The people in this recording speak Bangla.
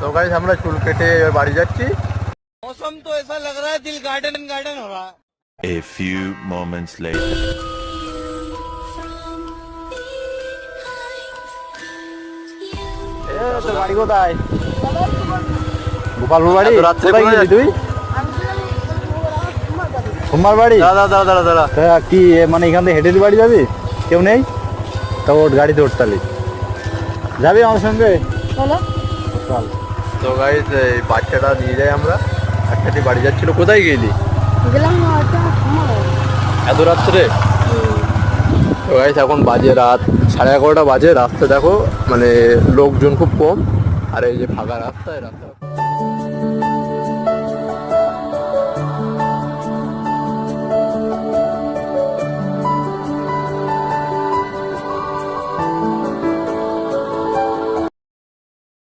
তো গাইস আমরা চুল কেটে এবার বাড়ি যাচ্ছি। मौसम तो ऐसा लग रहा है दिल गार्डन गार्डन हो रहा है। A few moments later. তোর বাড়ি কোথায়? গোপালপুর বাড়ি। রাত্রে কোথায় গেলি তুই? তোমার বাড়ি? দাঁড়া দাঁড়া দাঁড়া দাঁড়া। কি মানে এখান থেকে হেঁটে বাড়ি যাবি? কেউ নেই তো ওর গাড়িতে উঠতালি যাবি আমার সঙ্গে? চল। তো গাইস এই বাচ্চাটা নিয়ে যাই আমরা। বাচ্চাটি বাড়ি যাচ্ছিল। কোথায় গেলি? এত রাত্রে? তো গাইস এখন বাজে রাত 11:30 বাজে। রাস্তা দেখো মানে লোকজন খুব কম, আর এই যে ফাঁকা রাস্তায় রাস্তা